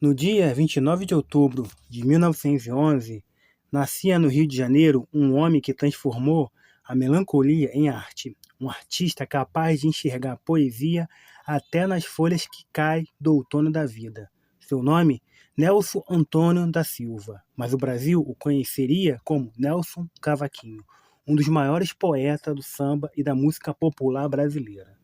No dia 29 de outubro de 1911, nascia no Rio de Janeiro um homem que transformou a melancolia em arte, um artista capaz de enxergar poesia até nas folhas que caem do outono da vida. Seu nome, Nelson Antônio da Silva, mas o Brasil o conheceria como Nelson Cavaquinho, um dos maiores poetas do samba e da música popular brasileira.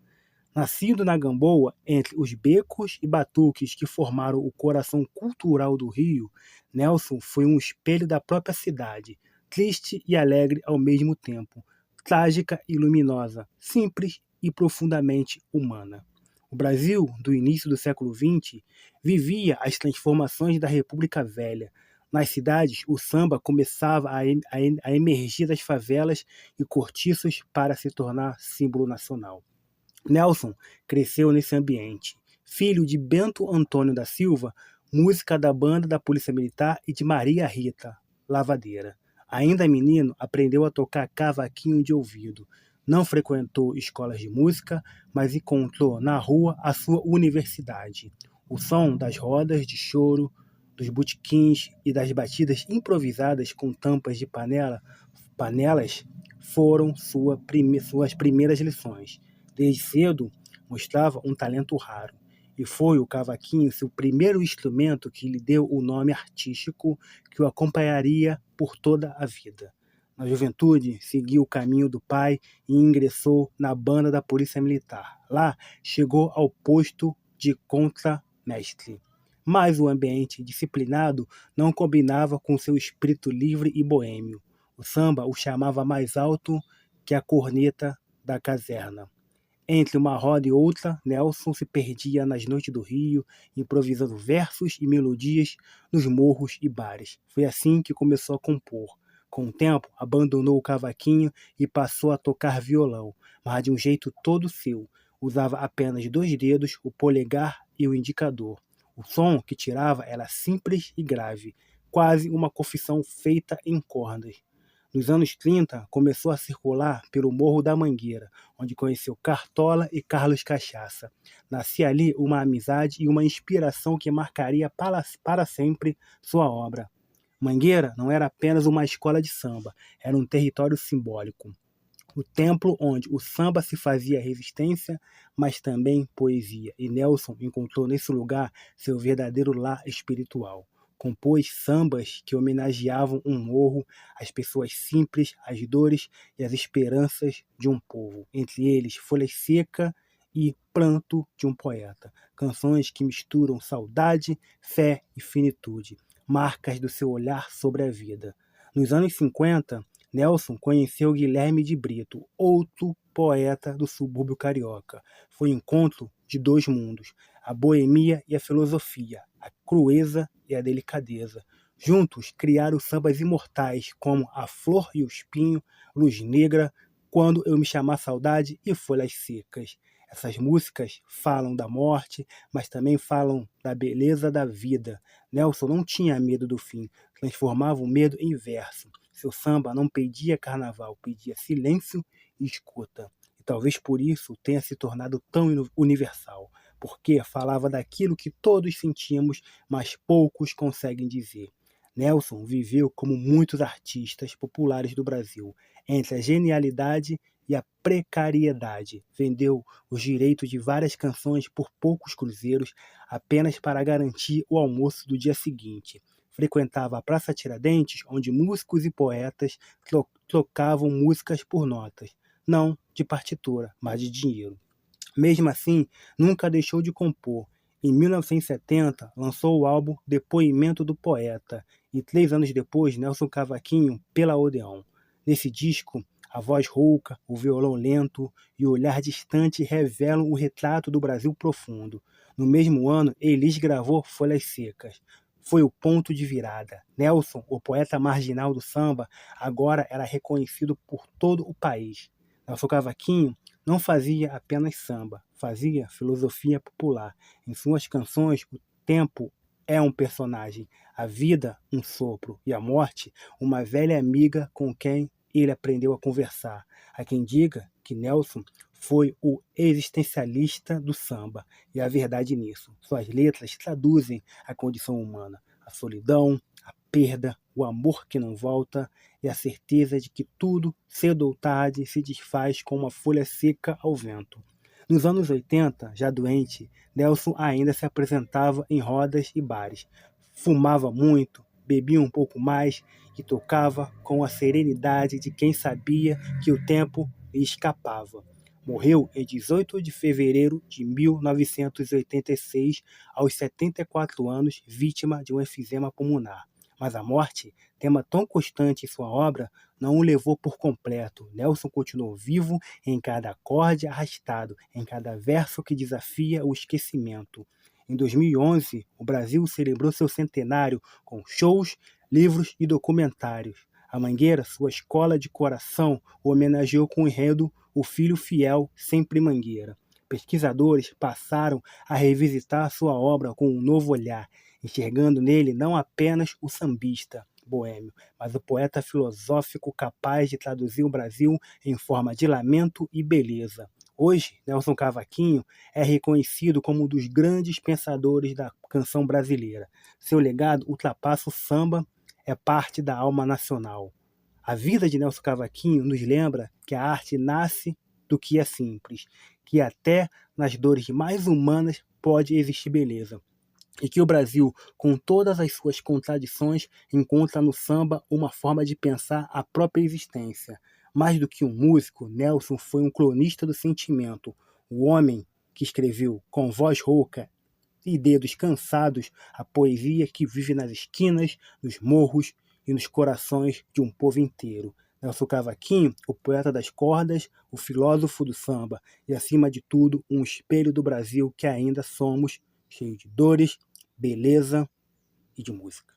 Nascido na Gamboa, entre os becos e batuques que formaram o coração cultural do Rio, Nelson foi um espelho da própria cidade, triste e alegre ao mesmo tempo, trágica e luminosa, simples e profundamente humana. O Brasil, do início do século XX, vivia as transformações da República Velha. Nas cidades, o samba começava a emergir das favelas e cortiços para se tornar símbolo nacional. Nelson cresceu nesse ambiente. Filho de Bento Antônio da Silva, música da banda da Polícia Militar, e de Maria Rita, lavadeira. Ainda menino, aprendeu a tocar cavaquinho de ouvido. Não frequentou escolas de música, mas encontrou na rua a sua universidade. O som das rodas de choro, dos botequins e das batidas improvisadas com tampas de panelas foram suas primeiras lições. Desde cedo, mostrava um talento raro, e foi o cavaquinho seu primeiro instrumento que lhe deu o nome artístico que o acompanharia por toda a vida. Na juventude, seguiu o caminho do pai e ingressou na banda da Polícia Militar. Lá, chegou ao posto de contramestre. Mas o ambiente disciplinado não combinava com seu espírito livre e boêmio. O samba o chamava mais alto que a corneta da caserna. Entre uma roda e outra, Nelson se perdia nas noites do Rio, improvisando versos e melodias nos morros e bares. Foi assim que começou a compor. Com o tempo, abandonou o cavaquinho e passou a tocar violão, mas de um jeito todo seu. Usava apenas 2 dedos, o polegar e o indicador. O som que tirava era simples e grave, quase uma confissão feita em cordas. Nos anos 30, começou a circular pelo Morro da Mangueira, onde conheceu Cartola e Carlos Cachaça. Nascia ali uma amizade e uma inspiração que marcaria para sempre sua obra. Mangueira não era apenas uma escola de samba, era um território simbólico. O templo onde o samba se fazia resistência, mas também poesia. E Nelson encontrou nesse lugar seu verdadeiro lar espiritual. Compôs sambas que homenageavam um morro, as pessoas simples, as dores e as esperanças de um povo. Entre eles, Folha Seca e Pranto de um Poeta. Canções que misturam saudade, fé e finitude, marcas do seu olhar sobre a vida. Nos anos 50, Nelson conheceu Guilherme de Brito, outro poeta do subúrbio carioca. Foi o encontro de 2 mundos, a boemia e a filosofia, a crueza e a delicadeza. Juntos criaram sambas imortais como A Flor e o Espinho, Luz Negra, Quando Eu Me Chamar Saudade e Folhas Secas. Essas músicas falam da morte, mas também falam da beleza da vida. Nelson não tinha medo do fim, transformava o medo em verso. Seu samba não pedia carnaval, pedia silêncio e escuta. E talvez por isso tenha se tornado tão universal, porque falava daquilo que todos sentimos, mas poucos conseguem dizer. Nelson viveu como muitos artistas populares do Brasil, entre a genialidade e a precariedade. Vendeu os direitos de várias canções por poucos cruzeiros, apenas para garantir o almoço do dia seguinte. Frequentava a Praça Tiradentes, onde músicos e poetas trocavam músicas por notas, não de partitura, mas de dinheiro. Mesmo assim, nunca deixou de compor. Em 1970, lançou o álbum Depoimento do Poeta e 3 anos depois, Nelson Cavaquinho, Pela Odeon. Nesse disco, a voz rouca, o violão lento e o olhar distante revelam o retrato do Brasil profundo. No mesmo ano, Elis gravou Folhas Secas. Foi o ponto de virada. Nelson, o poeta marginal do samba, agora era reconhecido por todo o país. Nelson Cavaquinho não fazia apenas samba, fazia filosofia popular. Em suas canções, o tempo é um personagem, a vida um sopro e a morte uma velha amiga com quem ele aprendeu a conversar. Há quem diga que Nelson foi o existencialista do samba, e a verdade nisso. Suas letras traduzem a condição humana, a solidão, a perda, o amor que não volta e a certeza de que tudo, cedo ou tarde, se desfaz com uma folha seca ao vento. Nos anos 80, já doente, Nelson ainda se apresentava em rodas e bares. Fumava muito, bebia um pouco mais e tocava com a serenidade de quem sabia que o tempo lhe escapava. Morreu em 18 de fevereiro de 1986, aos 74 anos, vítima de um efizema pulmonar. Mas a morte, tema tão constante em sua obra, não o levou por completo. Nelson continuou vivo em cada acorde arrastado, em cada verso que desafia o esquecimento. Em 2011, o Brasil celebrou seu centenário com shows, livros e documentários. A Mangueira, sua escola de coração, o homenageou com o enredo O Filho Fiel, Sempre Mangueira. Pesquisadores passaram a revisitar sua obra com um novo olhar, enxergando nele não apenas o sambista boêmio, mas o poeta filosófico capaz de traduzir o Brasil em forma de lamento e beleza. Hoje, Nelson Cavaquinho é reconhecido como um dos grandes pensadores da canção brasileira. Seu legado ultrapassa o samba, é parte da alma nacional. A vida de Nelson Cavaquinho nos lembra que a arte nasce do que é simples, que até nas dores mais humanas pode existir beleza. E que o Brasil, com todas as suas contradições, encontra no samba uma forma de pensar a própria existência. Mais do que um músico, Nelson foi um cronista do sentimento, o homem que escreveu com voz rouca e dedos cansados a poesia que vive nas esquinas, nos morros e nos corações de um povo inteiro. Nelson Cavaquinho, o poeta das cordas, o filósofo do samba e, acima de tudo, um espelho do Brasil que ainda somos, cheio de dores, beleza e de música.